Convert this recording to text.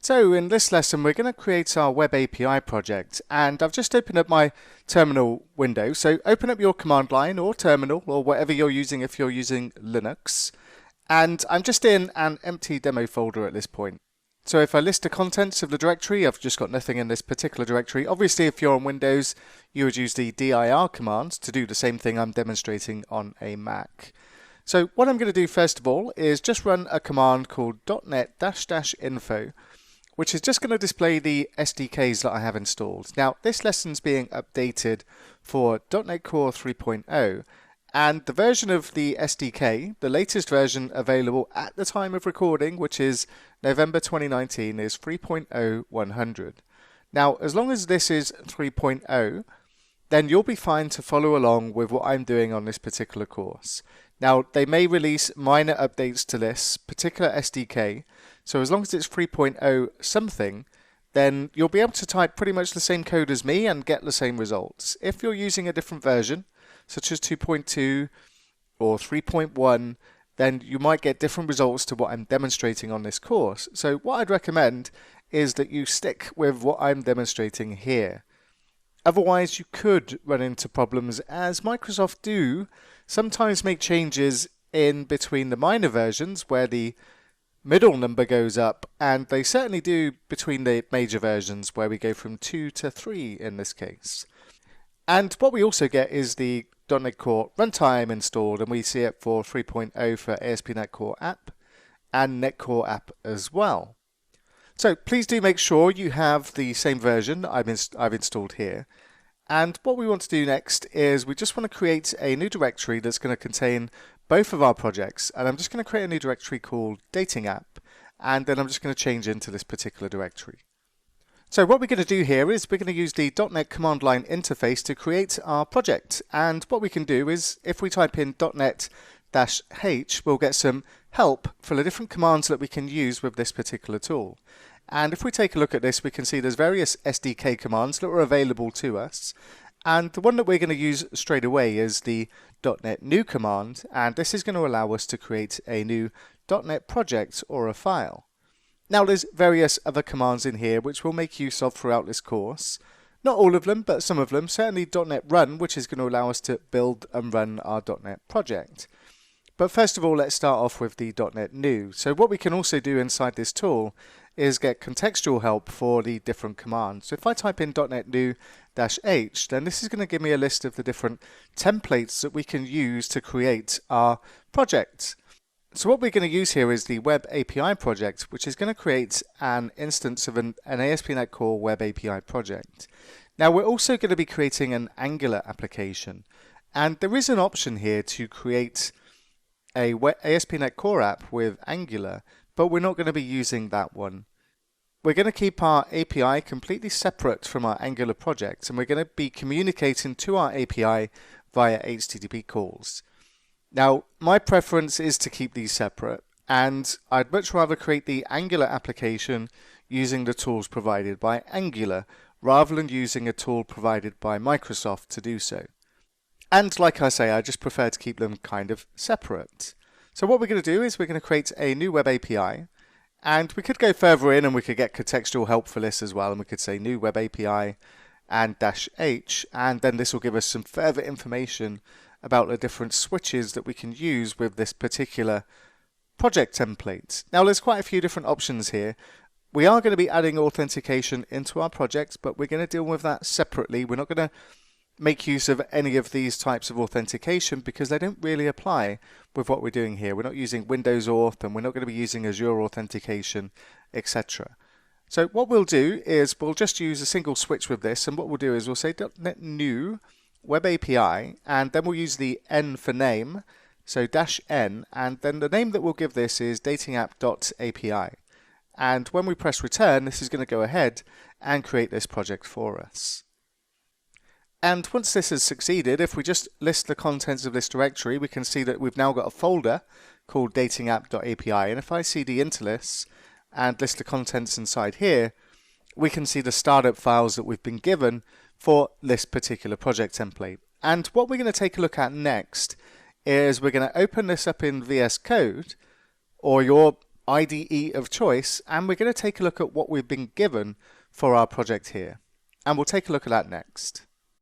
So in this lesson we're going to create our web API project, and I've just opened up my terminal window. So open up your command line or terminal or whatever you're using if you're using Linux, and I'm just in an empty demo folder at this point. So if I list the contents of the directory, I've just got nothing in this particular directory. Obviously if you're on Windows you would use the dir command to do the same thing I'm demonstrating on a Mac. So what I'm going to do first of all is just run a command called .NET-info, which is just going to display the SDKs that I have installed. Now, this lesson's being updated for .NET Core 3.0, and the version of the SDK, the latest version available at the time of recording, which is November 2019, is 3.0100. Now, as long as this is 3.0, then you'll be fine to follow along with what I'm doing on this particular course. Now, they may release minor updates to this particular SDK, so as long as it's 3.0 something, then you'll be able to type pretty much the same code as me and get the same results. If you're using a different version, such as 2.2 or 3.1, then you might get different results to what I'm demonstrating on this course. So what I'd recommend is that you stick with what I'm demonstrating here. Otherwise, you could run into problems, as Microsoft do sometimes make changes in between the minor versions where the middle number goes up, and they certainly do between the major versions where we go from 2 to 3 in this case. And what we also get is the .NET Core runtime installed, and we see it for 3.0 for ASP.NET Core App and .NET Core App as well. So please do make sure you have the same version I've installed here. And what we want to do next is we just want to create a new directory that's going to contain both of our projects, and I'm just going to create a new directory called Dating App, and then I'm just going to change into this particular directory. So what we're going to do here is we're going to use the .NET command line interface to create our project, and what we can do is if we type in .NET-H, we'll get some help for the different commands that we can use with this particular tool. And if we take a look at this, we can see there's various SDK commands that are available to us. And the one that we're going to use straight away is the .NET New command, and this is going to allow us to create a new .NET project or a file. Now there's various other commands in here which we'll make use of throughout this course. Not all of them, but some of them. Certainly .NET Run, which is going to allow us to build and run our .NET project. But first of all, let's start off with the .NET New. So what we can also do inside this tool is get contextual help for the different commands. So if I type in .NET New-H, then this is going to give me a list of the different templates that we can use to create our project. So what we're going to use here is the Web API project, which is going to create an instance of an ASP.NET Core Web API project. Now we're also going to be creating an Angular application, and there is an option here to create a ASP.NET Core app with Angular, but we're not going to be using that one. We're going to keep our API completely separate from our Angular project, and we're going to be communicating to our API via HTTP calls. Now, my preference is to keep these separate, and I'd much rather create the Angular application using the tools provided by Angular, rather than using a tool provided by Microsoft to do so. And like I say, I just prefer to keep them kind of separate. So what we're going to do is we're going to create a new web API, and we could go further in and we could get contextual help for this as well, and we could say new web API and -H, and then this will give us some further information about the different switches that we can use with this particular project template. Now there's quite a few different options here. We are going to be adding authentication into our project, but we're going to deal with that separately. We're not going to make use of any of these types of authentication because they don't really apply with what we're doing here. We're not using Windows Auth, and we're not going to be using Azure authentication, etc. So what we'll do is we'll just use a single switch with this, and what we'll do is we'll say .NET New Web API, and then we'll use the N for name, so -N, and then the name that we'll give this is datingapp.api. And when we press return, this is going to go ahead and create this project for us. And once this has succeeded, if we just list the contents of this directory, we can see that we've now got a folder called datingapp.api. And if I cd into this and list the contents inside here, we can see the startup files that we've been given for this particular project template. And what we're going to take a look at next is we're going to open this up in VS Code or your IDE of choice, and we're going to take a look at what we've been given for our project here. And we'll take a look at that next.